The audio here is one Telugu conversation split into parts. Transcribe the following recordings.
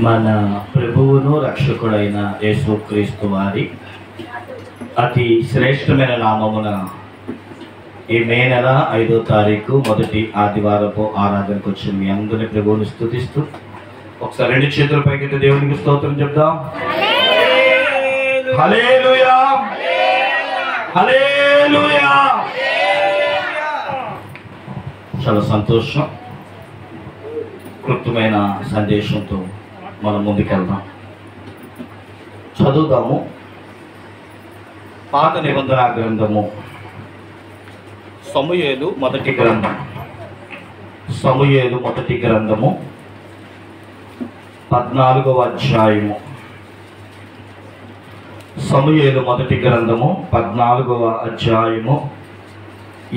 మన ప్రభువును రక్షకుడైన యేసుక్రీస్తు వారి అతి శ్రేష్టమైన నామమున ఈ మే నెల 5వ తారీఖు మొదటి ఆదివారపు ఆరాధనకు వచ్చిన మీ అందరి ప్రభువుని స్తుతిస్తూ ఒకసారి రెండు చేతుల పైకి దేవునికి స్తోత్రం చెప్దాం. హల్లెలూయా, హల్లెలూయా. చాలా సంతోషం. క్లుప్తమైన సందేశంతో మనం ముందుకెళ్దాం. చదువుదాము. పాత నిబంధన గ్రంథము సమూయేలు మొదటి గ్రంథము 14వ అధ్యాయము. సమూయేలు మొదటి గ్రంథము 14వ అధ్యాయము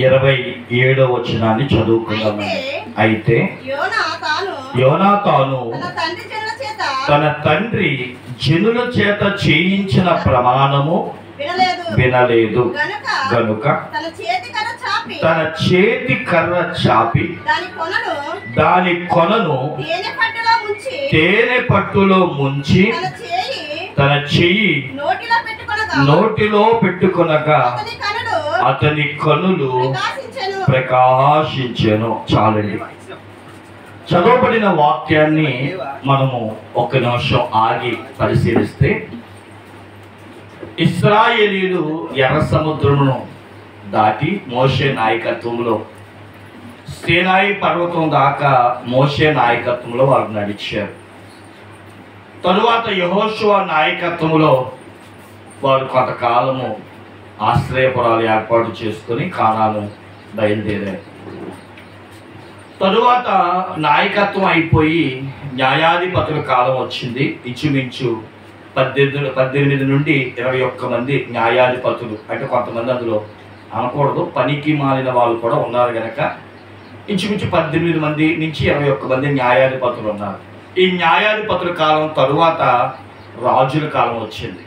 27వ వచనాన్ని చదువుకుందామండి. అయితే యోనాతాను తన తండ్రి జనుల చేత చేయించిన ప్రమాణము వినలేదు గనుక తన చేతి కర్ర చాపి దాని కొనను తేనె పట్టులో ముంచి తన చెయ్యి నోటిలో పెట్టుకొనగా అతని కనులు ప్రకాశించెను. చాలండి. చదవబడిన వాక్యాన్ని మనము ఒక నిమిషం ఆగి పరిశీలిస్తే, ఇశ్రాయేలీయులు ఎర్ర సముద్రమును దాటి మోషే నాయకత్వంలో సీనాయి పర్వతం దాకా మోషే నాయకత్వంలో వారు నడిచారు. తరువాత యెహోషువ నాయకత్వంలో వారు కొంతకాలము ఆశ్రయపురాలు ఏర్పాటు చేసుకొని కానాను బయలుదేరారు. తరువాత నాయకత్వం అయిపోయి న్యాయాధిపతుల కాలం వచ్చింది. ఇంచుమించు 18 నుండి 21 మంది న్యాయాధిపతులు, అంటే కొంతమంది అందులో అనకూడదు, పనికి మాలిన వాళ్ళు కూడా ఉన్నారు కనుక ఇంచుమించు 18 మంది నుంచి 21 మంది న్యాయాధిపతులు ఉన్నారు. ఈ న్యాయాధిపతుల కాలం తరువాత రాజుల కాలం వచ్చింది.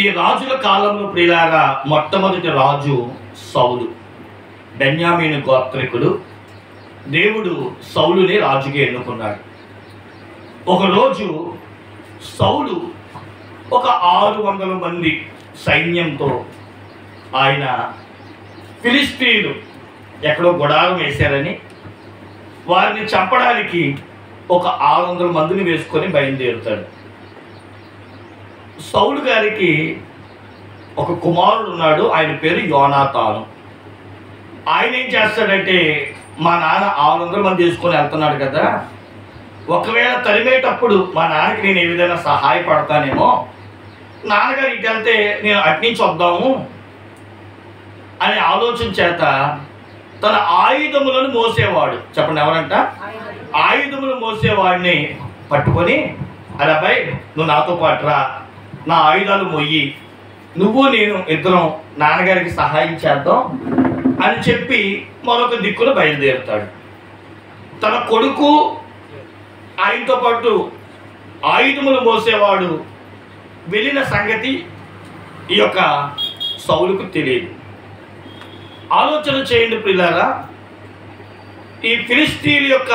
ఈ రాజుల కాలంలో ప్రియులారా మొట్టమొదటి రాజు సౌలు, బెన్యామీను గోత్రికుడు. దేవుడు సౌలుని రాజుగా ఎన్నుకున్నాడు. ఒకరోజు సౌలు ఒక 600 మంది సైన్యంతో ఆయన ఫిలిష్తీయులు ఎక్కడో గుడారం వేశారని వారిని చంపడానికి ఒక 600 మందిని వేసుకొని బయలుదేరుతాడు. సౌలు గారికి ఒక కుమారుడు ఉన్నాడు. ఆయన పేరు యోనాతాను. ఆయన ఏం చేస్తాడంటే, మా నాన్న 600 మంది తీసుకొని వెళ్తున్నాడు కదా, ఒకవేళ తరిమేటప్పుడు మా నాన్నకి నేను ఏ విధంగా సహాయపడతానేమో, నాన్నగారు ఇటు వెళ్తే నేను అట్నుంచి వద్దాము అనే ఆలోచన చేత తన ఆయుధములను మోసేవాడు. చెప్పండి ఎవరంట? ఆయుధములు మోసేవాడిని పట్టుకొని, అరే అబ్బాయి నువ్వు నాతో పాటు రా, నా ఆయుధాలు మొయ్యి, నువ్వు నేను ఇద్దరం నాన్నగారికి సహాయం చేద్దాం అని చెప్పి మరొక దిక్కున బయలుదేరుతాడు. తన కొడుకు ఆయనతో పాటు ఆయుధములు మోసేవాడు వెళ్ళిన సంగతి ఈ యొక్క సౌలుకు తెలియదు. ఆలోచన చేయండి ప్రియులారా, ఈ ఫిలిష్తీయుల యొక్క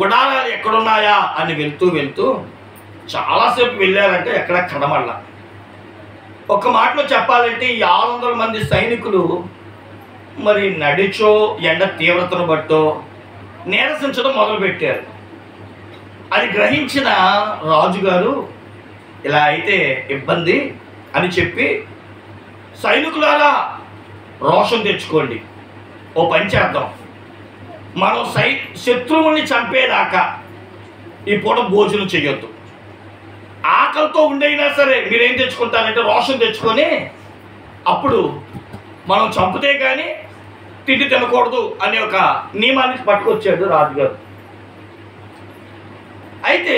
గుడారాలు ఎక్కడున్నాయా అని వెళ్తూ చాలాసేపు వెళ్ళారంటే ఎక్కడ కనబడలా. ఒక మాటలో చెప్పాలంటే ఈ 600 మంది సైనికులు మరి నడిచో ఎండ తీవ్రతను బట్టో నీరసించడం మొదలుపెట్టారు. అది గ్రహించిన రాజుగారు ఇలా అయితే ఇబ్బంది అని చెప్పి, సైనికులారా రోషం తెచ్చుకోండి, ఓ పని చేద్దాం, మనం శత్రువుల్ని చంపేదాకా ఈ పూట భోజనం చెయ్యొద్దు, ఆకలితో ఉండైనా సరే మీరేం తెచ్చుకుంటారంటే రోషం తెచ్చుకొని అప్పుడు మనం చంపితే కానీ తిండి తినకూడదు అనే ఒక నియమానికి పట్టుకొచ్చాడు రాజుగారు. అయితే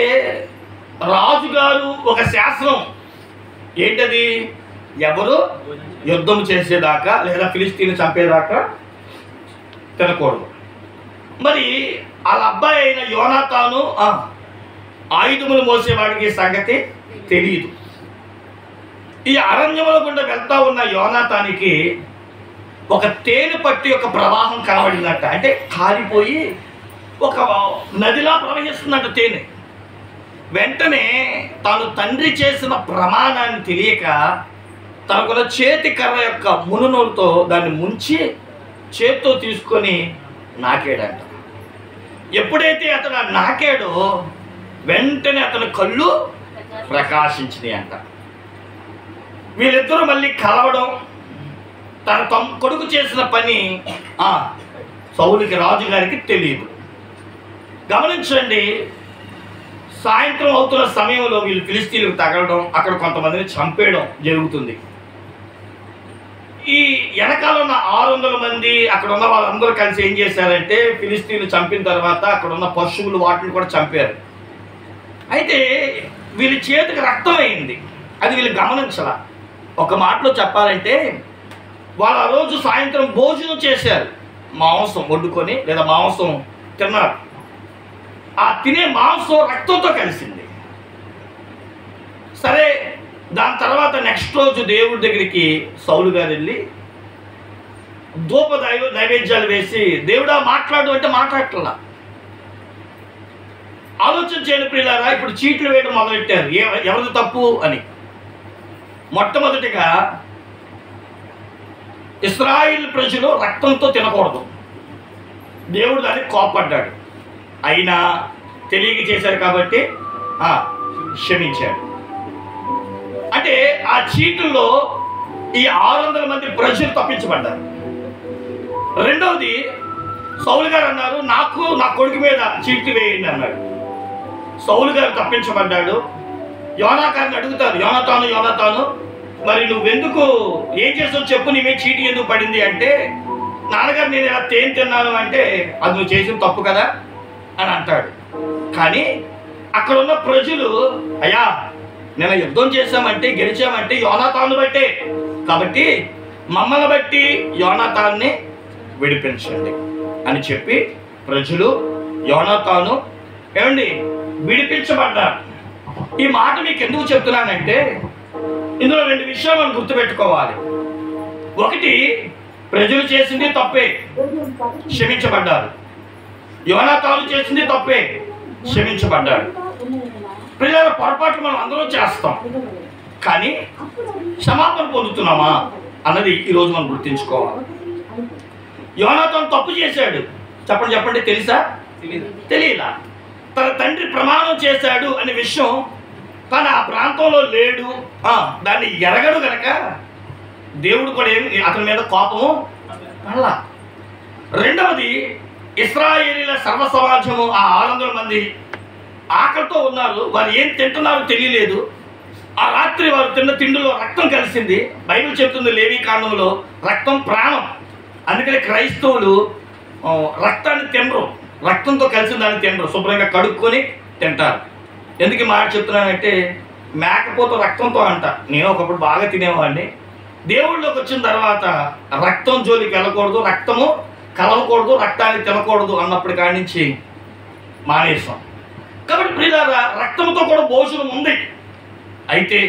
రాజుగారు ఒక శాసనం ఏంటది, ఎవరు యుద్ధం చేసేదాకా లేదా ఫిలిష్తీని చంపేదాకా తినకూడదు. మరి వాళ్ళ అబ్బాయి అయిన యోనాతాను ఆయుధములు మోసేవాడికి సంగతి తెలియదు. ఈ అరణ్యముల గుండా వెళ్తా ఉన్న యోనాతానికి ఒక తేనె పట్టి ఒక ప్రవాహం కనబడినట్ట, అంటే కారిపోయి ఒక నదిలా ప్రవహిస్తుందంట తేనె. వెంటనే తాను తండ్రి చేసిన ప్రమాణాన్ని తెలియక తనకున్న చేతి కర్ర యొక్క మునునోలుతో దాన్ని ముంచి చేత్తో తీసుకొని నాకాడంట. ఎప్పుడైతే అతను నాకాడో వెంటనే అతని కళ్ళు ప్రకాశించినాయి అంట. వీళ్ళిద్దరూ మళ్ళీ కలవడం, తన కొడుకు చేసిన పని సౌలుకి రాజుగారికి తెలియదు. గమనించండి, సాయంత్రం అవుతున్న సమయంలో వీళ్ళు ఫిలిస్తీన్లకు తగలడం, అక్కడ కొంతమందిని చంపేయడం జరుగుతుంది. ఈ వెనకాల ఉన్న 600 మంది అక్కడ ఉన్న వాళ్ళందరూ కలిసి ఏం చేశారంటే ఫిలిస్తీన్లు చంపిన తర్వాత అక్కడ ఉన్న పశువులు వాటిని కూడా చంపారు. అయితే వీళ్ళ చేతికి రక్తం అయింది, అది వీళ్ళు గమనించాల. ఒక మాటలో చెప్పాలంటే వాళ్ళు ఆ రోజు సాయంత్రం భోజనం చేశారు, మాంసం వండుకొని లేదా మాంసం తిన్నారు. ఆ తినే మాంసం రక్తంతో కలిసింది. సరే, దాని తర్వాత నెక్స్ట్ రోజు దేవుడి దగ్గరికి సౌలు గారు వెళ్ళి ధూప నైవేద్యాలు వేసి దేవుడా మాట్లాడు అంటే మాట్లాడట్లా. ఆలోచన చేయని ప్రియులారా, ఇప్పుడు చీట్లు వేయడం మొదలెట్టారు ఎవరిది తప్పు అని. మొట్టమొదటిగా ఇశ్రాయేలు ప్రజలు రక్తంతో తినకూడదు, దేవుడు దానికి కోపడ్డాడు. అయినా తెలియక చేశారు కాబట్టి క్షమించాడు. అంటే ఆ చీటుల్లో ఈ 600 మంది ప్రజలు తప్పించబడ్డారు. రెండవది, సౌలు గారు అన్నారు నాకు నా కొడుకు మీద చీటు వేయండి అన్నాడు. సౌలు గారు తప్పించబడ్డాడు. యోనాతాను అడుగుతారు, యోనాతాను మరి నువ్వెందుకు ఏం చేసావు చెప్పు, నీ మీద చీటి ఎందుకు పడింది అంటే, నాన్నగారు నేను ఇలా తేనె తిన్నాను అంటే అది నువ్వు చేసిన తప్పు కదా అని అంటాడు. కానీ అక్కడ ఉన్న ప్రజలు అయ్యా నేను యుద్ధం చేశామంటే గెలిచామంటే యోనాతాను బట్టే, కాబట్టి మమ్మల్ని బట్టి యోనాతాన్ని విడిపించండి అని చెప్పి ప్రజలు యోనాతాను ఏమండి విడిపించబడ్డారు. ఈ మాట మీకు ఎందుకు చెప్తున్నానంటే ఇందులో 2 విషయాలు మనం గుర్తుపెట్టుకోవాలి. ఒకటి, ప్రజలు చేసింది తప్పే, క్షమించబడ్డారు. యోనాతాను చేసింది తప్పే, క్షమించబడ్డాడు. ప్రజల పొరపాట్లు మనం అందరూ చేస్తాం, కానీ క్షమాపణ పొందుతున్నామా అన్నది ఈరోజు మనం గుర్తించుకోవాలి. యోనాతాను తప్పు చేశాడు, చెప్పండి తెలుసా? తెలియదా? తన తండ్రి ప్రమాణం చేశాడు అనే విషయం తను ఆ ప్రాంతంలో లేడు, దాన్ని ఎరగడు గనక దేవుడు కూడా అతని మీద కోపము పడలా. రెండవది, ఇశ్రాయేలీల సర్వ సమాజము ఆ 600 మంది ఆకలితో ఉన్నారు, వారు ఏం తింటున్నారో తెలియలేదు. ఆ రాత్రి వారు తిన్న తిండిలో రక్తం కలిసింది. బైబిల్ చెప్తుంది లేవీ కాండంలో రక్తం ప్రాణం, అందుకని క్రైస్తవులు రక్తాన్ని తినరు, రక్తంతో కలిసిన దాన్ని తినరు, శుభ్రంగా కడుక్కొని తింటారు. ఎందుకు మాట చెప్తున్నానంటే మేకపోతే రక్తంతో అంట. నేను ఒకప్పుడు బాగా తినేవాడిని, దేవుళ్ళలోకి వచ్చిన తర్వాత రక్తం జోలికి వెళ్ళకూడదు, రక్తము కలవకూడదు, రక్తాన్ని తినకూడదు అన్నప్పటి కాడి నుంచి మానేసాం. కాబట్టి ప్రియులారా, రక్తంతో కూడా భోజనం ఉంది. అయితే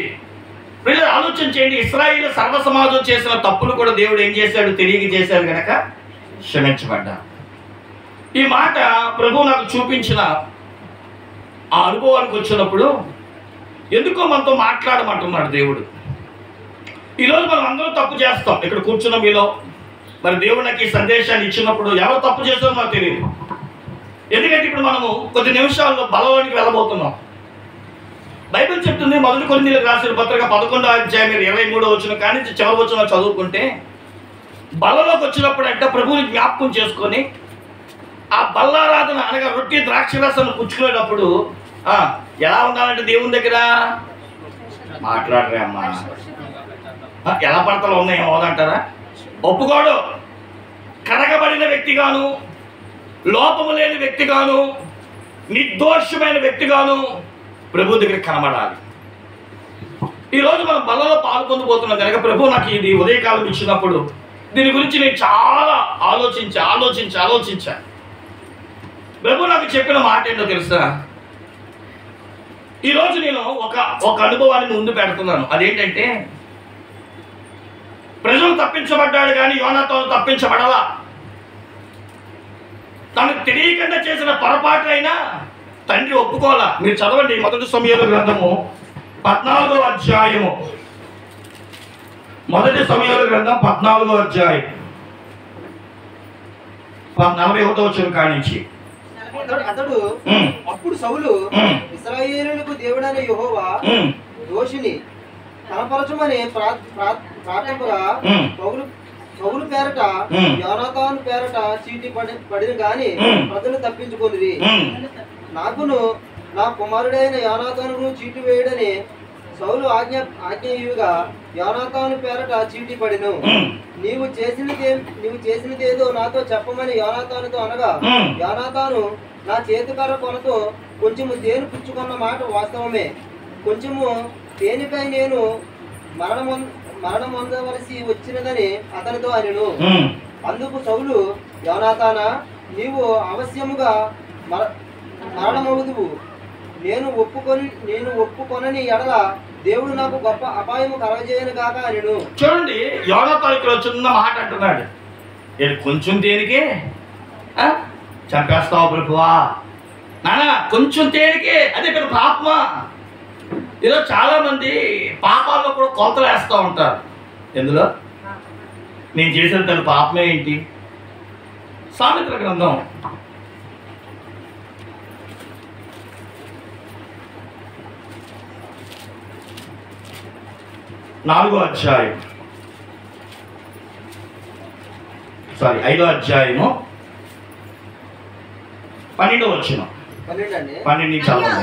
ప్రియులారా ఆలోచన చేయండి, ఇశ్రాయేలు సర్వ సమాజం చేసిన తప్పులు కూడా దేవుడు ఏం చేశాడు, తెలియక చేశాడు కనుక క్షమించబడ్డా. ఈ మాట ప్రభు నాకు చూపించిన ఆ అనుభవానికి వచ్చినప్పుడు ఎందుకో మనతో మాట్లాడమంటున్నాడు దేవుడు. ఈరోజు మనం అందరూ తప్పు చేస్తాం, ఇక్కడ కూర్చున్న మీలో మరి దేవుడు నాకు ఈ సందేశాన్ని ఇచ్చినప్పుడు ఎవరు తప్పు చేస్తారో నాకు తెలియదు. ఎందుకంటే ఇప్పుడు మనము కొద్ది నిమిషాల్లో బలంలోనికి వెళ్ళబోతున్నాం. బైబిల్ చెప్తుంది, 1 కొరింథీయులకు రాసిన పత్రిక 11వ అధ్యాయం 23వ వచనం కానీ చివరి వచనం చదువుకుంటే, బలలోకి వచ్చినప్పుడు అంటే ప్రభువుని జ్ఞాపకం చేసుకొని ఆ బల్లారాధన అనగా రొట్టి ద్రాక్షరసం పుచ్చుకునేటప్పుడు ఎలా ఉండాలంటే దేవుని దగ్గర మాట్లాడరే అమ్మా, ఎలా పడతలు ఉన్నాయి ఏమవుదంటారా, ఒప్పుకోడు. కడగబడిన వ్యక్తిగాను, లోపము లేని వ్యక్తిగాను, నిర్దోషమైన వ్యక్తిగాను ప్రభు దగ్గర కనబడాలి. ఈరోజు మనం బల్లలో పాలు పొందబోతున్నాం కనుక ప్రభు నాకు ఇది ఉదయకాలం ఇచ్చినప్పుడు దీని గురించి నేను చాలా ఆలోచించా. ప్రభు నాకు చెప్పిన మాట ఏంటో తెలుసా, ఈరోజు నేను ఒక అనుభవాన్ని ముందు పెడుతున్నాను. అదేంటంటే, ప్రజలు తప్పించబడ్డాడు కానీ యోనాతాను తప్పించబడలా. తనకు తెలియకుండా చేసిన పొరపాట్లైనా తండ్రి ఒప్పుకోవాలా. మీరు చదవండి మొదటి సమూయేలు గ్రంథము 14వ అధ్యాయము. మొదటి సమూయేలు గ్రంథం 14వ అధ్యాయం 41వ వచనం కానించి. అతడు అప్పుడు సౌలు ఇశ్రాయేలులకు దేవుడైన యెహోవా దోషిని కనపరచమని ప్రార్థనగా సౌలు పేరట యోనాతాను పేరట చీటి పడిన గాని ప్రజలు తప్పించుకొనిరి. నాకును నా కుమారుడైన యోనాతానును చీటి వేయడని సౌలు ఆజ్ఞయుగా యోనాతాను పేరట చీటి పడిను. నీవు చేసినదేదో నాతో చెప్పమని యోనాతానుతో అనగా, యోనాతాను నా చేతికర్ర కొనతో కొంచెము తేనె పుచ్చుకున్న మాట వాస్తవమే, కొంచెము తేనెపై నేను మరణం పొందవలసి వచ్చినదని అతనితో అనెను. అందుకు సౌలు, యోనాతానా, నీవు అవశ్యముగా మరణమవుదువు. నేను ఒప్పుకొనని ఎడల దేవుడు నాకు గొప్ప అపాయము కలగజేయను గాక అనెను. చూడండి, యోనాతాను ఇక్కడ చిన్న మాట అంటున్నాడు. నేను కొంచెం దేనికే చంపేస్తావు ప్రభువా, నానా కొంచెం తేలికే, అదే పెద్ద పాపమా. ఈరోజు చాలా మంది పాపాల్లో కూడా కొలతలు వేస్తూ ఉంటారు. ఎందులో నేను చేసిన తన పాపమే ఏంటి? సామెతల గ్రంథం 5వ అధ్యాయం 5వ అధ్యాయము 12వ వచనం. 12 నుంచి చదవండి.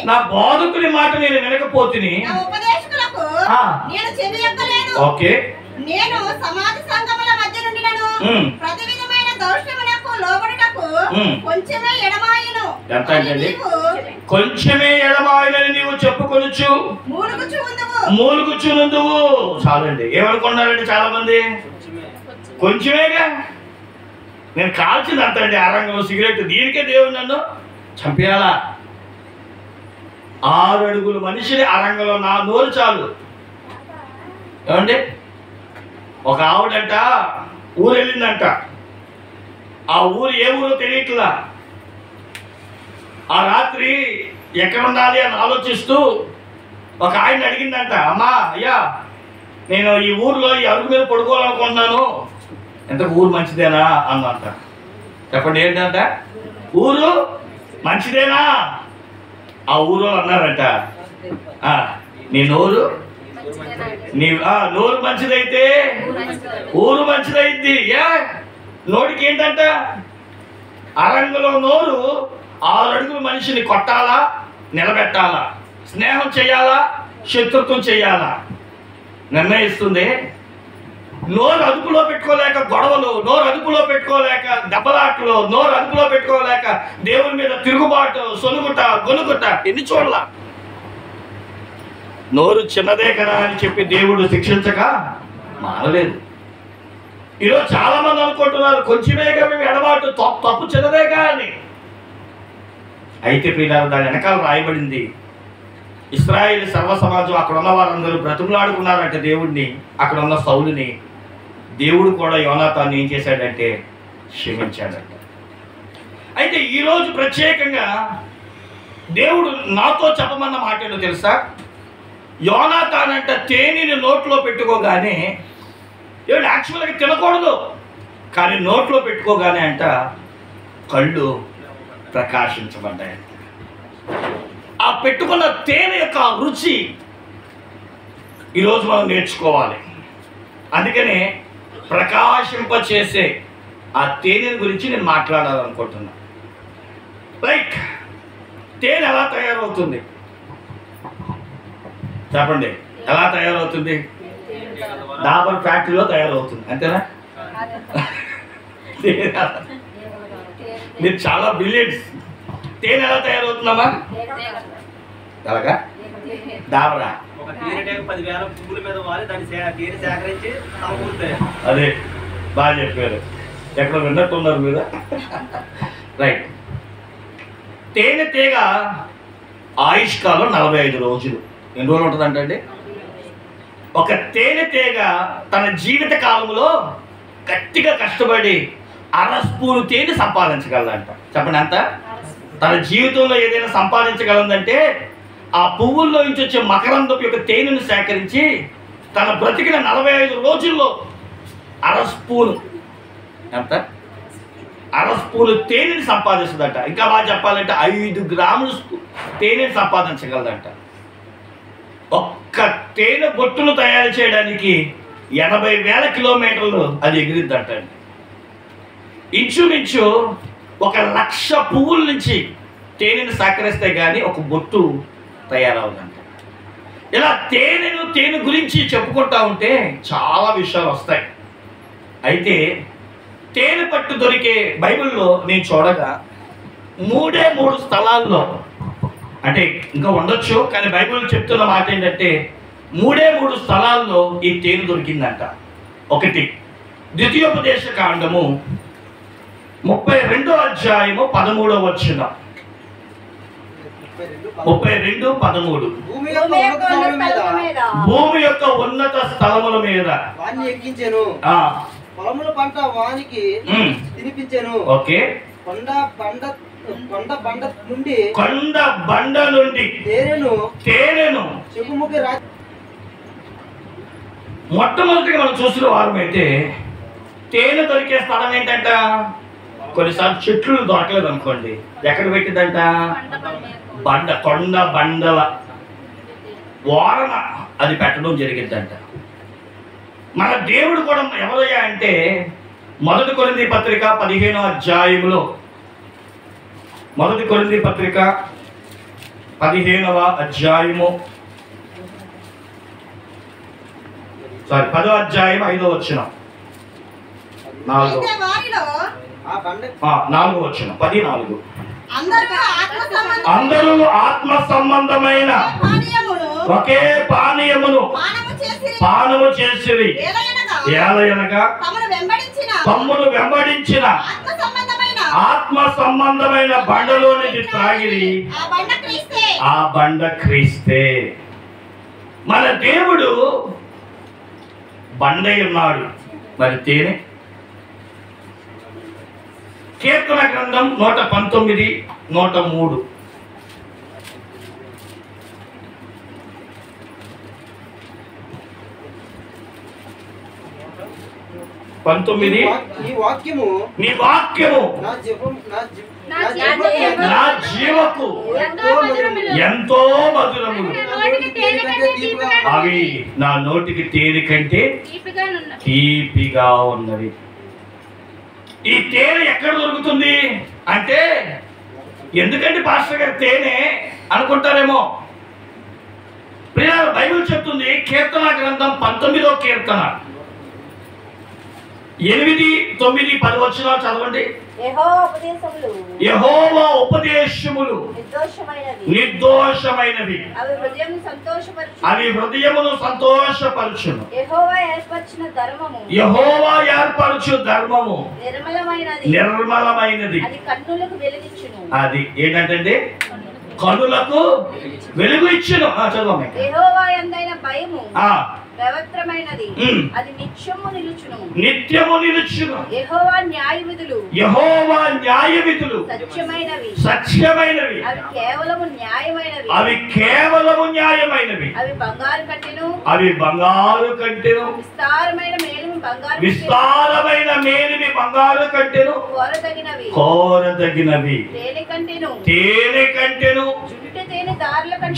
నా బోధకుని మాట నేను వినకపోతిని. ఓకే, నేను సమాధి సంగముల మధ్య నుండినను ప్రతి విధమైన దౌష్ట్యమునకు లోబడుటకు కొంచెమే ఎడమాయను. ఎంత అంటే కొంచెమే ఎడమాయనని నీవు చెప్పుకొనుచు మూలుగుచునుందువు. చాలండి. ఏమనుకున్నారండి చాలా మంది? కొంచెమేగా, నేను కాల్చింది అంత అండి. ఆ రంగంలో సిగరెట్, దీనికే దేవుడు నన్ను చంపేయాలా? 6 అడుగుల మనిషిని ఆ రంగంలో నా నోరు చాలు. ఏమండి, ఒక ఆవిడంట ఊరు వెళ్ళిందంట. ఆ ఊరు ఏ ఊరో తెలియట్లా. ఆ రాత్రి ఎక్కడ ఉండాలి అని ఆలోచిస్తూ ఒక ఆయన అడిగిందంట, అమ్మా అయ్యా నేను ఈ ఊర్లో ఈ అరుగు మీద పడుకోవాలనుకుంటున్నాను, ఎంత ఊరు మంచిదేనా అన్నంట. చెప్పండి ఏంటంట? ఊరు మంచిదేనా? ఆ ఊరు అన్నారంట, నీ నోరు నోరు మంచిదైతే ఊరు మంచిదైద్ది. నోటికి ఏంటంట? అరంగులో నోరు 6 అడుగుల మనిషిని కొట్టాలా, నిలబెట్టాలా, స్నేహం చేయాలా, శత్రుత్వం చేయాలా నిర్ణయిస్తుంది. నోరు అదుపులో పెట్టుకోలేక గొడవలు, నోరు అదుపులో పెట్టుకోలేక దెబ్బలాట్లు, నోరు అదుపులో పెట్టుకోలేక దేవుని మీద తిరుగుబాటు, సొనుగుట, గొనుగుట ఎన్ని చూడలా. నోరు చిన్నదే కదా అని చెప్పి దేవుడు శిక్షించక మానలేదు. ఈరోజు చాలా మంది అనుకుంటున్నారు కొంచెమేగా మేము ఎడబాటు, తప్పు చిన్నదేగా అని. అయితే పిల్లలు దాని వెనకాల రాయబడింది, ఇశ్రాయేలు సర్వ సమాజం అక్కడ ఉన్న వారందరూ బ్రతుకులాడుకున్నారంటే దేవుడిని, అక్కడ ఉన్న సౌలుని. దేవుడు కూడా యోనాతాన్ని ఏం చేశాడంటే క్షమించాడంట. అయితే ఈరోజు ప్రత్యేకంగా దేవుడు నాతో చెప్పమన్న మాట ఏంటో తెలుసా? యోనాతాన్ అంట తేనెని నోట్లో పెట్టుకోగానే, ఏడు యాక్చువల్గా తినకూడదు, కానీ నోట్లో పెట్టుకోగానే అంట కళ్ళు ప్రకాశించబడ్డాయంట. ఆ పెట్టుకున్న తేనె యొక్క రుచి ఈరోజు మనం నేర్చుకోవాలి. అందుకనే ప్రకాశింపచేసే ఆ తేనె గురించి నేను మాట్లాడాలనుకుంటున్నా. లైక్ తేనె ఎలా తయారవుతుంది చెప్పండి? ఎలా తయారవుతుంది? డాబర్ ఫ్యాక్టరీలో తయారవుతుంది, అంతేనా? మీరు చాలా బ్రిలియంట్స్. తేనె ఎలా తయారవుతుందమ్మా? ఎలాగా? డాబరా అదే బాగా చెప్పారు, ఎక్కడ విన్నట్టున్నారు మీరు. రైట్. తేనె తీగ ఆయుష్కాలం 45 రోజులు. ఎన్ని రోజులు ఉంటుందంటే అండి? ఒక తేనెటీగ తన జీవిత కాలంలో గట్టిగా కష్టపడి 1/2 స్పూను తేనె సంపాదించగలదంట. చెప్పండి, అంత తన జీవితంలో ఏదైనా సంపాదించగలదంటే ఆ పువ్వుల్లో నుంచి వచ్చే మకరందపు యొక్క తేనెను సేకరించి తన బ్రతికిన 45 రోజుల్లో 1/2 స్పూను, ఎంత 1/2 స్పూను తేనెని సంపాదిస్తుందట. ఇంకా బాగా చెప్పాలంటే 5 గ్రాములు తేనెని సంపాదించగలదంట. ఒక్క తేనె బొట్టును తయారు చేయడానికి 80,000 కిలోమీటర్లు అది ఎగిరిద్దంట. ఇంచుమించు 1,00,000 పువ్వుల నుంచి తేనెను సేకరిస్తే కానీ ఒక బొట్టు తయారవుదంట. ఇలా తేనె గురించి చెప్పుకుంటా ఉంటే చాలా విషయాలు వస్తాయి. అయితే తేనె పట్టు దొరికే బైబిల్లో నేను చూడగా 3 స్థలాల్లో, అంటే ఇంకా ఉండొచ్చు కానీ బైబిల్ చెప్తున్న మాట ఏంటంటే 3 స్థలాల్లో ఈ తేనె దొరికిందంట. ఒకటి ద్వితీయోపదేశ కాండము 32వ అధ్యాయము 13వ వచనం. 32:13 భూమి యొక్క ఉన్నత స్థలముల మీద వాణ్ణి ఎక్కించెను, పొలముల పంట వానికి తినిపించెను. ఓకే, కొండ బండ నుండి తేనెను చెకుముకి మొట్టమొదటిగా మనం చూసిన వారం అయితే తేనె దొరికే స్థలం ఏంటంట? కొన్నిసార్లు చెట్లు దొరకలేదు అనుకోండి, ఎక్కడ పెట్టిందంట? కొండ బండల వారన అది పెట్టడం జరిగిద్దంట. మన దేవుడు కూడా ఎవరయ్యా అంటే 1 కొరింథీ పత్రిక 15వ అధ్యాయంలో 1 కొరింథీ పత్రిక 15వ అధ్యాయము 10వ అధ్యాయం 5వ వచనం 4వ వచనం 14. అందరూ ఆత్మ సంబంధమైన ఒకే పానీయమును పానము చేసిరి, ఏలయనగా తమ్మును వెంబడించిన ఆత్మ సంబంధమైన బండలోనిది త్రాగిరి, ఆ బండ క్రీస్తే. మన దేవుడు బండై ఉన్నాడు, మరి తేనె. కీర్తన గ్రంథం 119, 103. నీ వాక్యము నా జీవకు ఎంతో మధురములు, అవి నా నోటికి తేనె కంటే తీపిగా ఉన్నవి. ఈ తేనె ఎక్కడ దొరుకుతుంది అంటే, ఎందుకంటే పాస్టర్ గారు తేనె అనుకుంటారేమో. ప్రియులారా, బైబిల్ చెప్తుంది కీర్తన గ్రంథం 19వ కీర్తన 8, 9, 10 వచనాలు చదవండి. యెహోవా ఉపదేశములు నిర్దోషమైనవి, అవి హృదయమును సంతోషపరచును. యెహోవా ఏర్పరచు ధర్మము నిర్మలమైనది, అది ఏంటంటే కనులకు వెలుగు ఇచ్చును. చదవమే. పవిత్రమైనది, అది నిత్యము నిలుచును. యెహోవా న్యాయవిధులు సత్యమైనవి, అవి కేవలము న్యాయమైనవి, అవి బంగారు కంటెను విస్తారమైన మేలిమి బంగారు కంటెను కోరదగినవి, తేనె కంటెను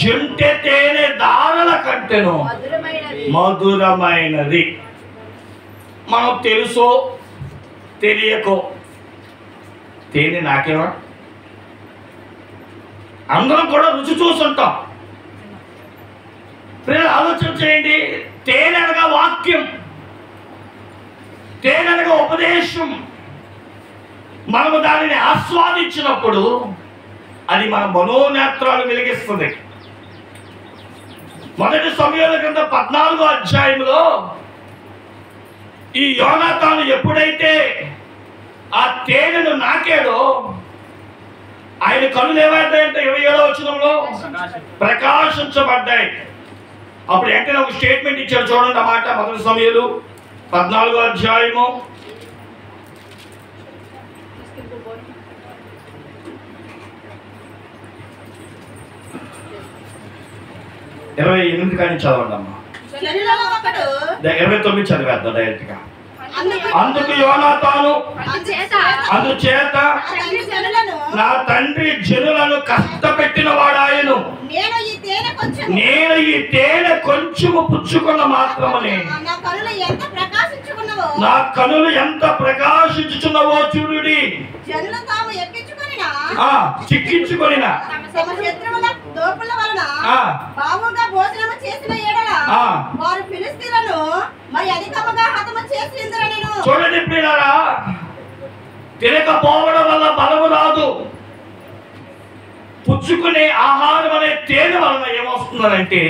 జుంటె తేనె దారల కంటెను మధురమైనది. మనం తెలుసో తెలియకో తేనె నాకేమా, అందరం కూడా రుచి చూస్తుంటాం. ఆలోచన చేయండి. తేనె అనగా వాక్యం, తేనె అనగా ఉపదేశం. మనము దానిని ఆస్వాదించినప్పుడు అది మన మనోనేత్రాలు వెలిగిస్తుంది. 1 సమూయేలు గ్రంథం 14వ అధ్యాయంలో ఈ యోనాతాను ఎప్పుడైతే ఆ తేనెను నాకాడో ఆయన కళ్ళు ఏమైందంటే 27వ వచనంలో ప్రకాశించబడ్డాయి. అప్పుడు వెంటనే ఒక స్టేట్మెంట్ ఇచ్చాడు చూడండి ఆ మాట. మొదటి సమూయేలు 14వ అధ్యాయము 28 కానీ చదవండి అమ్మా. 29 చదివేద్దాం డైరెక్ట్ గా. అందుకు యోనాతాను అందుచేత నా తండ్రి జనులను కష్టపెట్టిన వాడాయను, నేను ఈ తేనె కొంచెము పుచ్చుకున్న మాత్రమనే నా కనులు ఎంత ప్రకాశించుచున్నవో చూడుడి. చిక్కించుకొనిన బావుగా భోజనము చేసిన ఎడల వారు ఫిలిష్తీయులను మరి అధికముగా హతము చేసిందరని. చూడండి ప్రియులారా, తినకపోవడం వల్ల బలము రాదు. పుచ్చుకునే ఆహారం అనే తేనె వలన ఏమొస్తుందంటే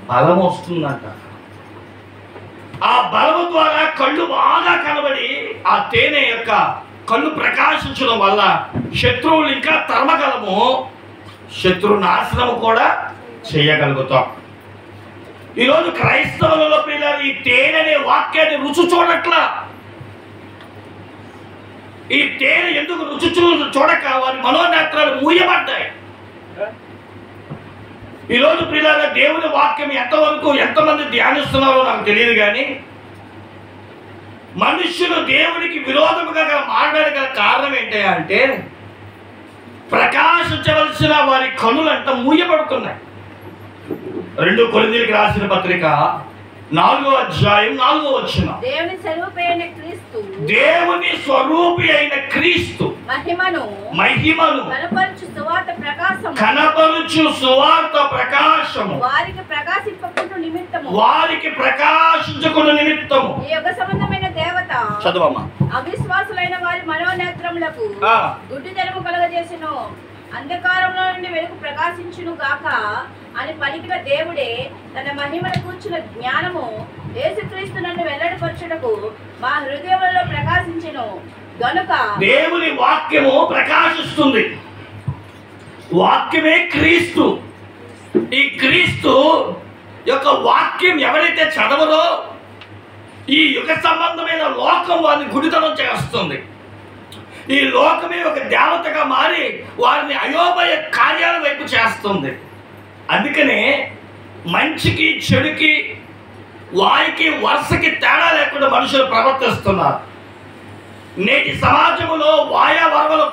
బలం వస్తుందంట. ఆ బలము ద్వారా కళ్ళు బాగా కనబడి ఆ తేనె యొక్క కళ్ళు ప్రకాశించడం వల్ల శత్రువులు ఇంకా తరమగలము, శత్రు నాశనము కూడా చేయగలుగుతాం. ఈరోజు క్రైస్తవులలో పిల్లలు ఈ తేనె అనే వాక్యాన్ని రుచి చూడట్లా. ఈ తేనె ఎందుకు రుచి చూడక వారి మనోనేత్రాలు మూయబడ్డాయి. ఈరోజు పిల్లల దేవుని వాక్యం ఎంతవరకు ఎంతమంది ధ్యానిస్తున్నారో నాకు తెలియదు, కానీ మనుష్యులు దేవునికి విరోధముగా మారడానికి గల కారణం ఏంటి అంటే ప్రకాశించవలసిన వారి కనులంట మూయబడుతున్నాయి. 2 కొరింథీయులకు రాసిన పత్రిక 4వ అధ్యాయం 4వ వచనం. దేవుని స్వరూపి అయిన క్రీస్తు మహిమను కనపరుచు సువార్త ప్రకాశము వారికి ప్రకాశించుకున్న నిమిత్తము యుగ సంబంధమైన దేవత చదవమ్మా అవిశ్వాసులైన వారి మనోనేత్రములకు గుడ్డితనము కలుగజేసెను, అంధకారంలో నుండి వెలుగు ప్రకాశించును గాక అని పలికిన దేవుడే తన మహిమను కూర్చున్న జ్ఞానము యేసుక్రీస్తు నన్ను వెల్లడిపరచుటకు మా హృదయములలో ప్రకాశించెను గనుక. దేవుని వాక్యము ప్రకాశిస్తుంది. వాక్యమే క్రీస్తు. ఈ క్రీస్తు యొక్క వాక్యం ఎవరైతే చదవరో ఈ యుగ సంబంధమైన లోకం వారిని గుడితనం చేస్తుంది. ఈ లోకమే ఒక దేవతగా మారి వారిని అయోమయ కార్యాల వైపు చేస్తుంది. అందుకనే మంచికి చెడుకి వారికి వరుసకి తేడా లేకుండా మనుషులు ప్రవర్తిస్తున్నారు. నేటి సమాజంలో వాయా వరవలు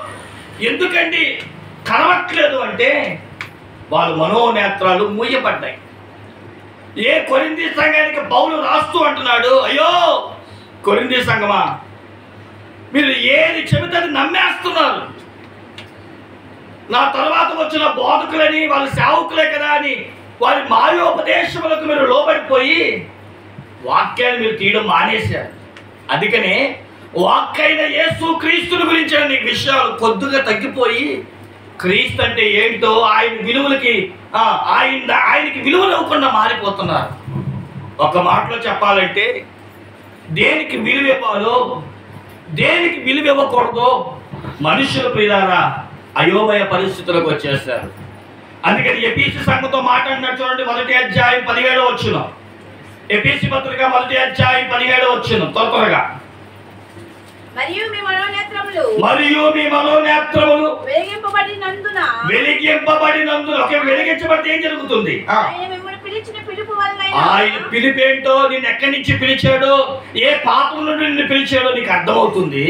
ఎందుకండి కనవట్లేదు అంటే వాళ్ళ మనోనేత్రాలు మూయబడ్డాయి. ఏ కొరింథీ సంఘానికి పౌలు రాస్తూ అంటున్నాడు, అయ్యో కొరింథీ సంఘమా, మీరు ఏది చెబితే నమ్మేస్తున్నారు. నా తర్వాత వచ్చిన బోధకులని వాళ్ళ సేవకులే కదా అని వారి మాయోపదేశములకు మీరు లోబడిపోయి వాక్యాన్ని మీరు తీయడం మానేశారు. అందుకనే వాక్కైన యేసు క్రీస్తుని గురించిన నీ విషయాలు కొద్దిగా తగ్గిపోయి క్రీస్తు అంటే ఏంటో ఆయన విలువలకి ఆయనకి విలువలు ఇవ్వకుండా మారిపోతున్నారు. ఒక మాటలో చెప్పాలంటే దేనికి విలువ ఇవ్వాలో దేనికి విలువ ఇవ్వకూడదో మనుషుల ప్రియులారా అయోమయ పరిస్థితులకు వచ్చేస్తారు. అందుకని ఎఫెసీ సంఘంతో మాట్లాడినట్టు చూడండి, 1వ అధ్యాయం 17వ వచనం. ఎఫెసీ పత్రిక 1వ అధ్యాయం 17వ వచనం త్వరగా. మరియు మీ మనోనేత్రములు వెలిగింపబడినందున వెలిగించబడితే ఏం జరుగుతుంది? ఆయన పిలిపేంటో, నిన్ను ఎక్కడి నుంచి పిలిచాడో, ఏ పాపం నుండి నిన్ను పిలిచాడో నీకు అర్థమవుతుంది.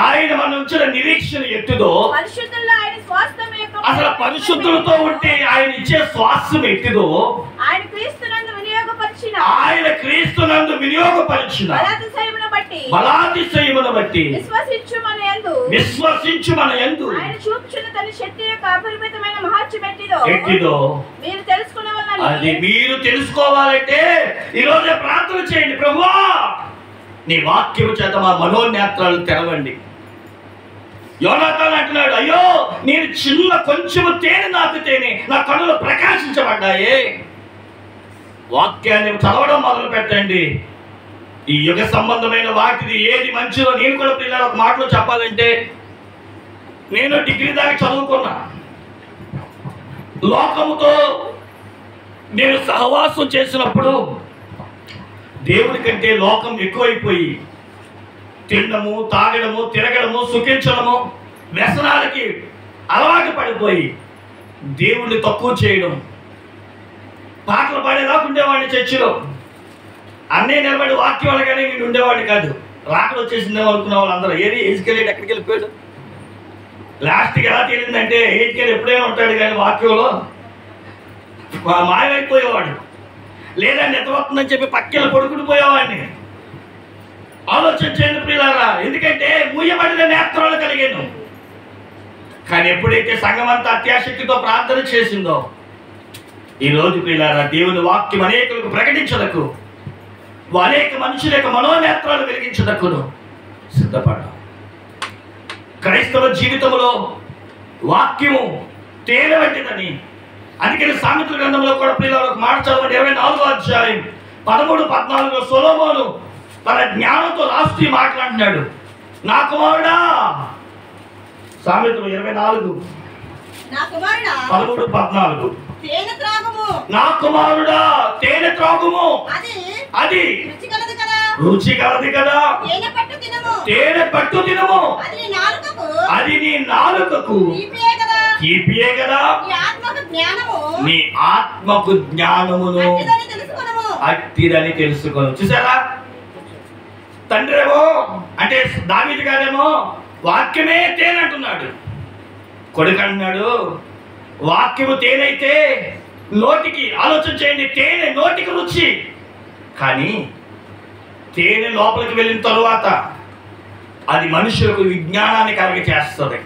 ఆయన మన ఉంచిన నిరీక్షణ ఎట్టుదో, అసలు పరిశుద్ధులతో ఉంటే ఆయన ఇచ్చే స్వాస్థ్యం ఎట్టిదో, ఆయన క్రీస్తునందు వినియోగపరిచిన బలాతిశయమును బట్టి విశ్వసించు మన యందు ఎట్టిదో అది మీరు తెలుసుకోవాలంటే ఈరోజే ప్రార్థన చేయండి, ప్రభువా నీ వాక్యము చేత మా మనోనేత్రాలు తెరవండి. యోనాతాను అంటున్నాడు, అయ్యో నేను చిన్న కొంచెము తేనె నాకుతేనే నా కనులు ప్రకాశించబడ్డాయే. వాక్యాన్ని చదవడం మొదలు పెట్టండి. ఈ యుగ సంబంధమైన వాటిది ఏది మంచిదో నేను కూడా పిల్లలు ఒక మాటలో చెప్పాలంటే, నేను డిగ్రీ దాకా చదువుకున్నా. లోకముతో నేను సహవాసం చేసినప్పుడు దేవుడి కంటే లోకం ఎక్కువైపోయి తినడము, తాగడము, తిరగడము, సుఖించడము, వ్యసనాలకి అలవాటు పడిపోయి దేవుణ్ణి తక్కువ చేయడం, పాటలు పాడేదాకా ఉండేవాడిని చర్చిలో. అన్నీ నిలబడి వాక్యం అనగానే నేను ఉండేవాడిని కాదు. రాకడ వచ్చేసిందేమో అనుకున్న వాళ్ళందరూ ఏది ఏజ్కెళ్ళి ఎక్కడికి వెళ్ళిపోయాడు. లాస్ట్కి ఎలా తేలిందంటే ఏజ్కెళ్ళి ఎప్పుడైనా ఉంటాడు కానీ వాక్యంలో మాయమైపోయేవాడు. లేదా నిద్రవస్తుందని చెప్పి పక్కన పడుకుని పోయేవాడిని. ఆలోచన చేయండి ప్రియులారా, ఎందుకంటే మూయబడిన నేత్రాలు కలిగాను. కానీ ఎప్పుడైతే సంఘం అంతా అత్యాశక్తితో ప్రార్థన చేసిందో, ఈరోజు ప్రియులారా దేవుని వాక్యం అనేకులకు ప్రకటించదకు, అనేక మనుషుల యొక్క మనోనేత్రాలు వెలిగించదక్కును సిద్ధపడ్డాం. క్రైస్తవ జీవితంలో వాక్యము తేనె వంటిదని, అందుకని సామెతల గ్రంథంలో కూడా ప్రియులారా ఒక మాట చదవండి. 24వ అధ్యాయం 13-14 సొలొమోను తన జ్ఞానంతో రాస్తూ మాట్లాడుతున్నాడు. నా కుమారుడా, సామెతలు 24 13-14, నా కుమారుడా తేనె త్రాగుము, అది రుచి కలది కదా, తేనె పట్టు తినము, అది నీ నాలుకకు తీపియే కదా, నీ ఆత్మకు జ్ఞానమును అట్టిదని తెలుసుకోను. చూసారా, తండ్రేమో అంటే దావీదు గారేమో వాక్యమే తేనె అంటున్నాడు, కొడుకు అంటున్నాడు వాక్యము తేనైతే నోటికి, ఆలోచన చేయండి, తేనె నోటికి రుచి, కానీ తేనె లోపలికి వెళ్ళిన తరువాత అది మనుషులకు విజ్ఞానాన్ని కలిగి చేస్తుంది.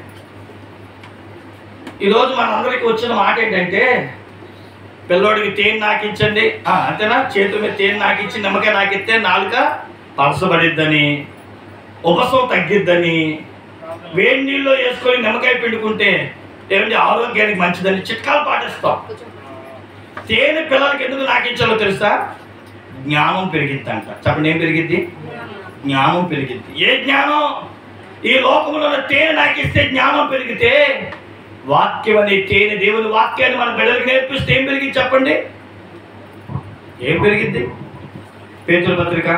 ఈరోజు మనందరికీ వచ్చిన మాట ఏంటంటే, పిల్లోడికి తేనె నాకించండి అంతేనా, చేతుల మీద తేనె నాకించి నిమ్మకాయ నాకిస్తే నాలుక పలసబడిద్దని, ఉపసం తగ్గిద్దని, వేడి నీళ్ళు వేసుకొని నిమ్మకాయ పిండుకుంటే ఏమంటే ఆరోగ్యానికి మంచిదని చిట్కాలు పాటిస్తాం. తేనె పిల్లలకి ఎందుకు నాకించాలో తెలుసా? జ్ఞానం పెరిగిద్దంట. చెప్పండి, ఏం పెరిగిద్ది? జ్ఞానం పెరిగిద్ది. ఏ జ్ఞానం? ఈ లోకంలో తేనె నాకిస్తే జ్ఞానం పెరిగితే, వాక్యం అనే తేనె, దేవుని వాక్యాన్ని మన బిడ్డలకు నేర్పిస్తే ఏం పెరిగింది చెప్పండి? ఏం పెరిగిద్ది? పేతురు పత్రిక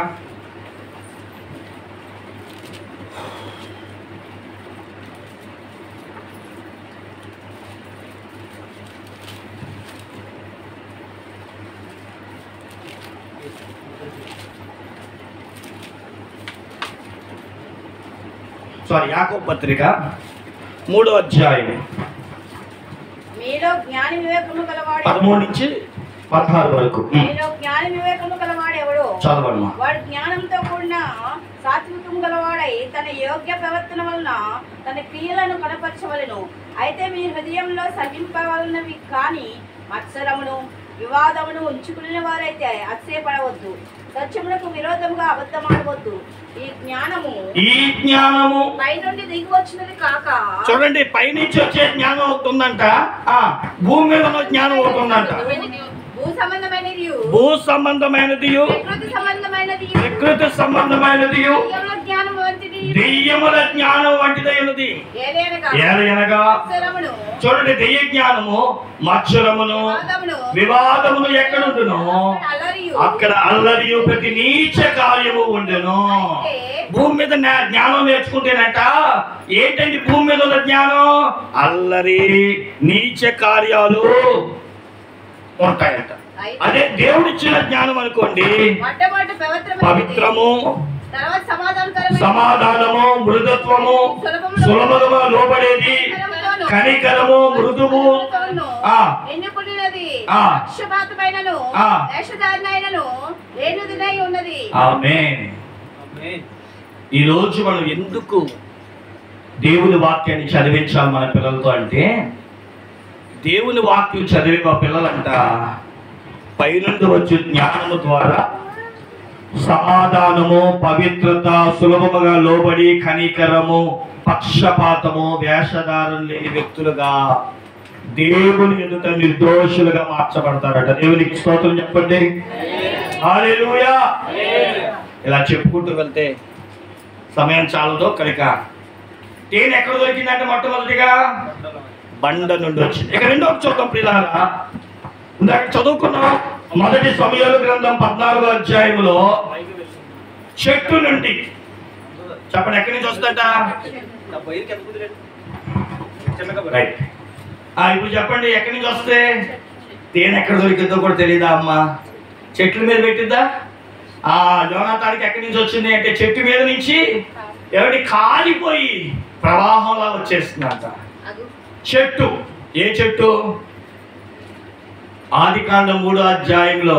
3వ అధ్యాయం 13-16 వరకు. చదవండి. వాడు జ్ఞానంతో కూడిన సాత్వికం గలవాడై తన యోగ్య ప్రవర్తన వలన తన క్రియలను కనపరచవలెను. అయితే మీ హృదయంలో సహింపవలనవి కానీ మత్సరమును వివాదమును ఉంచుకునే వారైతే అతిశయపడవద్దు. సత్యములకు విరోధముగా అబద్ధమాడవద్దు. ఈ జ్ఞానము పైనుండి దిగి వచ్చినది కాక, చూడండి, పైనుంచి వచ్చే జ్ఞానం అవుతుందంట, భూమి మీద ఉన్న జ్ఞానం అవుతుందంట. భూ సంబంధమైనది, ప్రకృతి సంబంధమైనది, దెయ్యముల జ్ఞానం వంటిదైనది. ఏలయనగా చూడండి, దెయ్య జ్ఞానము మత్సరమును వివాదమును ఎక్కడుండును అక్కడ అల్లరియు ప్రతి నీచ కార్యము ఉండును. భూమి మీద జ్ఞానం నేర్చుకుంటేనట ఏంటండి భూమి మీద ఉన్న జ్ఞానం? అల్లరి, నీచ కార్యాలు ఉంటాయంట. అదే దేవుడిచ్చిన జ్ఞానం అనుకోండి, పవిత్రము, సమాధానము, మృదుత్వము, సులభముగా లోబడేది, కనికరము, మృదువు, ఆమేన్. ఈ రోజు మనం ఎందుకు దేవుని వాక్యాన్ని చదివించాలి మన పిల్లలతో అంటే, దేవుని వాక్యం చదివే మా పిల్లలంట పైనుండి వచ్చే జ్ఞానము ద్వారా సమాధానము, పవిత్రత, సులభముగా లోబడి, కనికరము, పక్షపాతము, వేషధారం లేని వ్యక్తులుగా దేవుని ఎదుట నిర్దోషులుగా మార్చబడతారట. దేవునికి స్తోత్రం చెప్పండి. హల్లెలూయా. ఇలా చెప్పుకుంటూ వెళ్తే సమయం చాలదో కనుక తేనె ఎక్కడ దొరికిందంటే మొట్టమొదటిగా బండ నుండి వచ్చింది. ఇక రెండో చూద్దాం ప్రియులారా, ఇందాక చదువుకున్నాం మొదటి సమూయేలు గ్రంథం 14వ అధ్యాయంలో చెట్టు నుండి చెప్పండి ఎక్కడి నుంచి వస్తుందట? రైట్. ఇప్పుడు చెప్పండి ఎక్కడి నుంచి వస్తే? తేనె ఎక్కడ దొరికిందో కూడా తెలియదా అమ్మ? చెట్ల మీద పెట్టిద్దా? యోనాతానికి ఎక్కడి నుంచి వచ్చింది అంటే చెట్టు మీద నుంచి ఎవరి కాలిపోయి ప్రవాహంలా వచ్చేస్తుందంట. చెట్టు ఏ చెట్టు? ఆదికాండం 3వ అధ్యాయంలో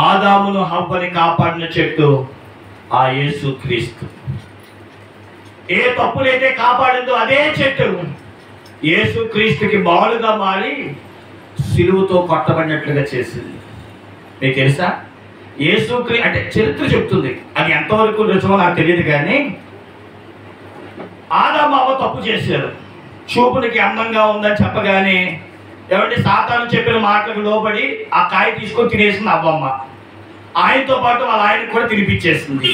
ఆదామును హవ్వని కాపాడిన చెట్టు ఆ యేసుక్రీస్తు. ఏ తప్పులైతే కాపాడిందో అదే చెట్టు యేసుక్రీస్తుకి బాలుగా మారి సిలువతో కొట్టబడినట్లుగా చేసింది. మీకు తెలుసా? యేసుక్రీస్తు అంటే చరిత్ర చెప్తుంది, అది ఎంతవరకు నిజమో నాకు తెలియదు, కానీ ఆదాము అవ్వ తప్పు చేశారు. చూపునికి అందంగా ఉందని చెప్పగానే ఏమంటే సాతాను చెప్పిన మాటలకు లోబడి ఆ కాయ తీసుకొని తినేసింది అవ్వమ్మ. ఆయనతో పాటు వాళ్ళ ఆయనకు కూడా తినిపించేసింది.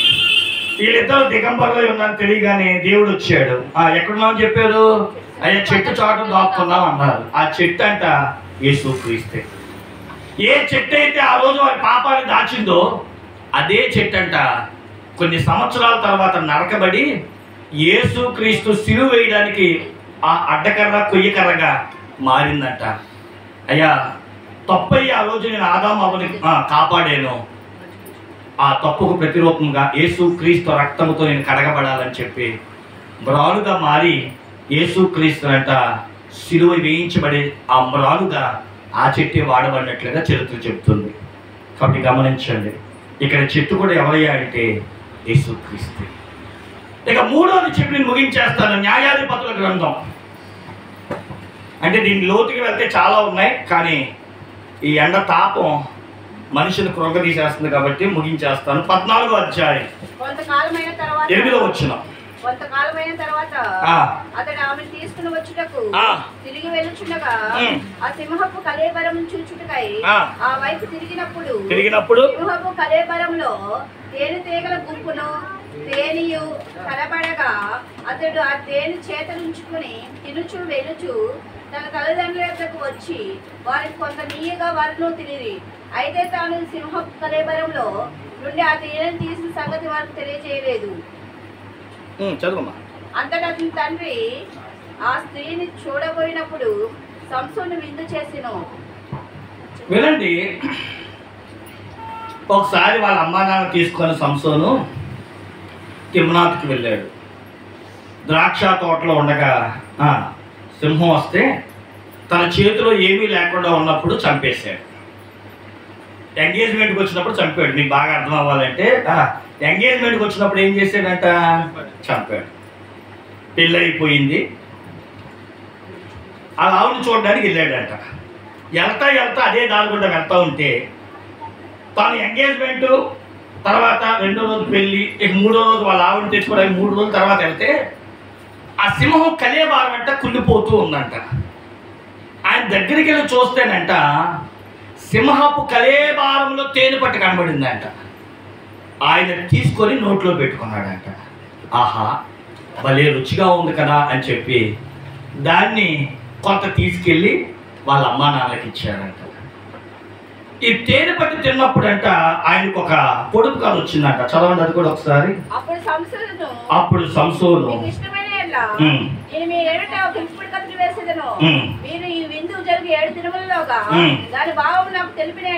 వీళ్ళిద్దరు దిగంబర్లో ఉందని తెలియగానే దేవుడు వచ్చాడు. ఎక్కడున్నామని చెప్పారు? అయ్యా చెట్టు చాటు దాక్కున్నాం అన్నారు. ఆ చెట్టు అంట యేసుక్రీస్తే. ఏ చెట్టు అయితే ఆ రోజు వారి పాపాన్ని దాచిందో అదే చెట్టు అంట కొన్ని సంవత్సరాల తర్వాత నరకబడి యేసుక్రీస్తు సిలువ వేయడానికి ఆ అడ్డకర్ర కొయ్యకర్రగా మారిందంట. అయ్యా తప్పయ్యి ఆ రోజు నేను ఆదాము అవ్వని కాపాడాను, ఆ తప్పుకు ప్రతిరూపంగా యేసుక్రీస్తు రక్తముతో నేను కడగబడాలని చెప్పి మ్రాలుగా మారి యేసుక్రీస్తు అంట సిలువ వేయించబడి ఆ మ్రాలుగా ఆ చెట్టు వాడబడినట్లుగా చరిత్ర చెబుతుంది. కాబట్టి గమనించండి, ఇక్కడ చెట్టు కూడా ఎవరయ్యా అంటే యేసుక్రీస్తు. ఇక 3వది చెప్పి నేను ముగించేస్తాను. న్యాయాధిపతుల గ్రంథం. అంటే దీని లోతుకి వెళ్తే చాలా ఉన్నాయి, కానీ ఈ ఎండ తాపం మనిషిని కృంగదీసేస్తుంది కాబట్టి ముగించేస్తాను. 14వ అధ్యాయం 8వ వచనం. కొంతకాలమైన తర్వాత అతడు ఆమెను తీసుకుని వచ్చుటకు తిరిగి వెళ్ళుచుండగా ఆ సింహపు కళేబరం చూచుటకై ఆ వైపు తిరిగినప్పుడు సింహపు కళేబరంలో తేనెటీగల గుంపును తేనియు కనబడగా అతడు ఆ తేనె చేతలుంచుకుని తినుచు వెలుచు తన తల్లిదండ్రుల యొద్దకు వచ్చి వారికి కొంత నీయగా వారిలో తిరిగి, అయితే తాను సింహపు కళేబరంలో నుండి ఆ తేనెను తీసిన సంగతి వారికి తెలియజేయలేదు. అంతటా అతని తండ్రి ఆ స్త్రీని చూడబోయినప్పుడు సంసోను విందు చేసిను. వినండి, ఒకసారి వాళ్ళ అమ్మా నాన్న తీసుకొని సంసోను తిమ్నాతుకి వెళ్ళాడు. ద్రాక్ష తోటలో ఉండగా సింహం వస్తే తన చేతిలో ఏమీ లేకుండా ఉన్నప్పుడు చంపేశాడు. ఎంగేజ్మెంట్కి వచ్చినప్పుడు చంపాడు. మీకు బాగా అర్థం అవ్వాలంటే ఎంగేజ్మెంట్కి వచ్చినప్పుడు ఏం చేశాడంట? చంపాడు. పెళ్ళి అయిపోయింది, ఆ ఆవుని చూడడానికి వెళ్ళాడంట. వెళ్తా అదే దాని గుండా వెళ్తూ ఉంటే తాను ఎంగేజ్మెంట్ తర్వాత 2వ రోజు పెళ్ళి, ఇక 3వ రోజు వాళ్ళ ఆవుని తెచ్చుకోవడానికి 3 రోజుల తర్వాత వెళ్తే ఆ సింహం కలేబారం అంట కుళ్ళిపోతూ ఉందంట. ఆయన దగ్గరికి వెళ్ళి చూస్తేనంట సింహపు కలేబారంలో తేనె పట్టు కనబడిందంట. ఆయన తీసుకొని నోట్లో పెట్టుకున్నాడంట. ఆహా, భలే రుచిగా ఉంది కదా అని చెప్పి దాన్ని కొంత తీసుకెళ్ళి వాళ్ళ అమ్మా నాన్నకి ఇచ్చాడంట. ఈ తేనె పట్టు తిన్నప్పుడు అంట ఆయనకు ఒక పొడుపు కాదు వచ్చిందంట. చదవండి అది కూడా ఒకసారి. అప్పుడు సంసోను మీరు ఈ విందు జరిగి 7 దినములలోగా దాని భావం నాకు తెలిపిన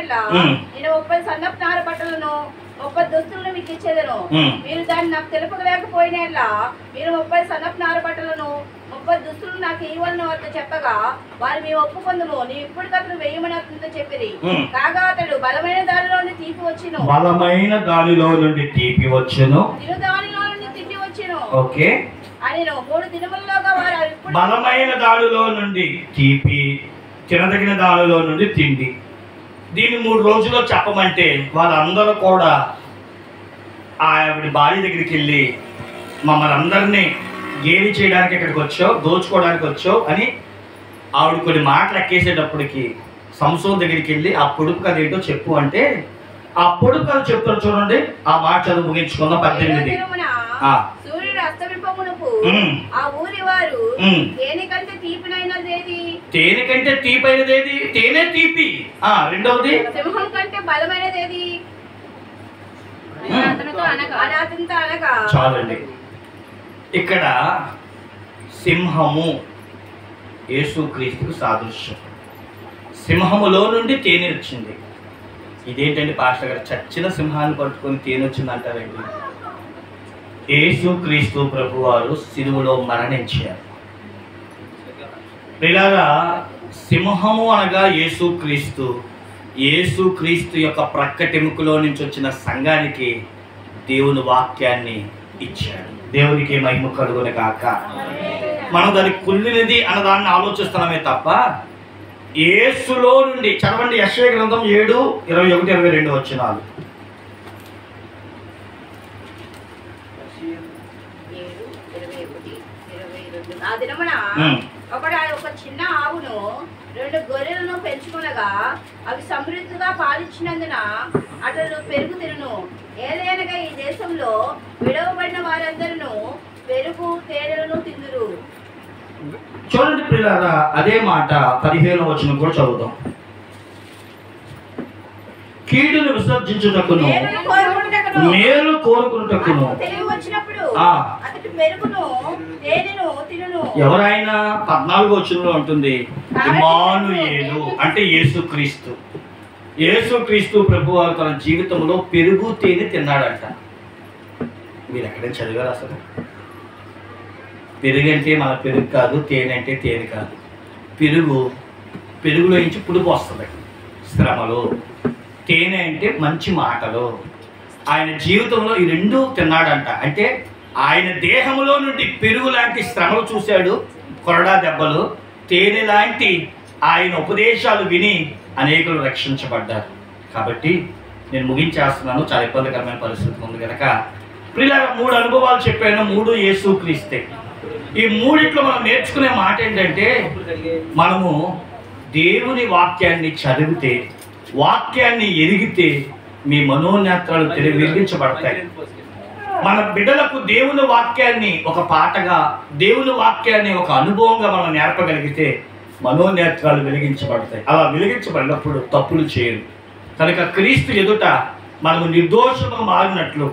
నేను 30 సన్నపు నార బట్టలను 30 దుస్తులను మీకు ఇచ్చేదను. మీరు దాన్ని నాకు తెలుపలేకపోయినా మీరు 30 సన్నపు నార బట్టలను 30 దుస్తులు నాకు ఇవ్వాలని వారితో చెప్పగా వారు మేము ఒప్పుకుందము, నీ ఇప్పుడు కథను వేయమని అతనితో చెప్పిరి. కాగా అతడు బలమైన దానిలో నుండి తీపి వచ్చును, బలమైన దానిలో నుండి తీపి వచ్చును, తినుదానిలో నుండి తిండి వచ్చును. ఓకే, అని 3 దినములలోగా వారు బలమైన దానిలో నుండి తీపి, తినదగిన దానిలో నుండి తిండి. దీన్ని 3 రోజుల్లో చెప్పమంటే వాళ్ళందరూ కూడా ఆవిడ భార్య దగ్గరికి వెళ్ళి మమ్మల్ని అందరినీ గేలి చేయడానికి ఇక్కడికి వచ్చావు, దోచుకోవడానికి వచ్చావు అని ఆవిడ కొన్ని మాటలు ఎక్కేసేటప్పటికి సంసోన్ దగ్గరికి వెళ్ళి ఆ పొడుపు కథ ఏంటో చెప్పు అంటే ఆ పొడుపు కథ చెప్తారు. చూడండి, ఆ మాట చదువు ముగించుకున్న 18. సూర్యుడు అస్తమింపమునకు ఆ ఊరి వారు దేనికంటే తీపినైనదేది తేనె కంటే తీపైనది ఏది? తేనె తీపి. రెండవది సింహం కంటే బలమైనది ఏది? అనాథంతో అనగా. చాలండి. ఇక్కడ సింహము యేసుక్రీస్తుకు సాదృశ్యం. సింహములో నుండి తేనె వచ్చింది. ఇదేంటండి పాస్టర్ గారు, చచ్చిన సింహాన్ని పట్టుకొని తేనె వచ్చింది అంటారండి? యేసుక్రీస్తు ప్రభువారు సిలువలో మరణించారు. ప్రియులారా, సింహము అనగా యేసుక్రీస్తు. యేసుక్రీస్తు యొక్క ప్రక్కటెముకలో నుంచి వచ్చిన సంఘానికి దేవుని వాక్యాన్ని ఇచ్చాడు. దేవునికి మహిమ కలుగును గాక. మనం దాన్ని కుళ్ళినది అన్నదాన్ని ఆలోచిస్తున్నామే తప్ప యేసులో నుండి. చదవండి యెషయా గ్రంథం 7:21-22 వచనాలు. ఆ దినమున ఒకడు ఒక చిన్న ఆవును 2 గొర్రెలను పెంచుకునగా అవి సమృద్ధిగా పాలించినందున అతడు పెరుగు తినును. ఏదైనగా ఈ దేశంలో విడవబడిన వారందరూ పెరుగు తేనెలను తిందురు. చూడండి ప్రియులారా, అదే మాట 15వ వచనం కూడా చదువుదాం. కీడును విసర్జించుటకును మేలు కోరుకున్నటకును తెలివి వచ్చినప్పుడు ఆ. అతడు పెరుగును తేనెను తినును. ఎవరైనా 14వ వచనంలో ఉంటుంది, ఇమ్మానుయేలు అంటే యేసుక్రీస్తు. యేసుక్రీస్తు ప్రభువారు తన జీవితంలో పెరుగు తేనె తిన్నాడంట. మీరు ఎక్కడైనా చదివారు అసలు? పెరుగు అంటే మన పెరుగు కాదు, తేనె అంటే తేనె కాదు. పెరుగులో నుంచి పులుపు వస్తుంది, శ్రమలు. తేనె అంటే మంచి మాటలు. ఆయన జీవితంలో ఈ రెండు తిన్నాడంట. అంటే ఆయన దేహంలో నుండి పెరుగు లాంటి శ్రమలు చూశాడు, కొరడా దెబ్బలు. తేనె లాంటి ఆయన ఉపదేశాలు విని అనేకులు రక్షించబడ్డారు. కాబట్టి నేను ముగించేస్తున్నాను, చాలా ఇబ్బందికరమైన పరిస్థితి ఉంది కనుక. ప్రియులారా, 3 అనుభవాలు చెప్పాను, 3 యేసుక్రీస్తే. ఈ 3 మనం నేర్చుకునే మాట ఏంటంటే, మనము దేవుని వాక్యాన్ని చదివితే, వాక్యాన్ని ఎరిగితే మీ మనోనేత్రాలు వెలిగించబడతాయి. మన బిడ్డలకు దేవుని వాక్యాన్ని ఒక పాటగా, దేవుని వాక్యాన్ని ఒక అనుభవంగా మనం నేర్పగలిగితే మనోనేత్రాలు వెలిగించబడతాయి. అలా వెలిగించబడినప్పుడు తప్పులు చేయరు. కనుక క్రీస్తు ఎదుట మనము నిర్దోషము మారినట్లు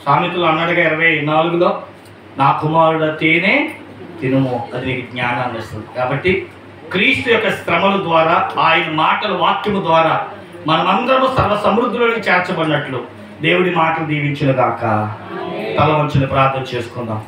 సామెతలు అన్నాడుగా 24లో, నా కుమారుడ తేనె తినుము, అది నీకు జ్ఞానాన్ని ఇస్తుంది. కాబట్టి క్రీస్తు యొక్క శ్రమల ద్వారా, ఆయన మాటల వాక్యము ద్వారా మనమందరము సర్వ సమృద్ధిలోకి చేర్చబడినట్లు దేవుడి మాటలు దీవించును గాక. తల వంచుని ప్రార్థన చేసుకుందాం.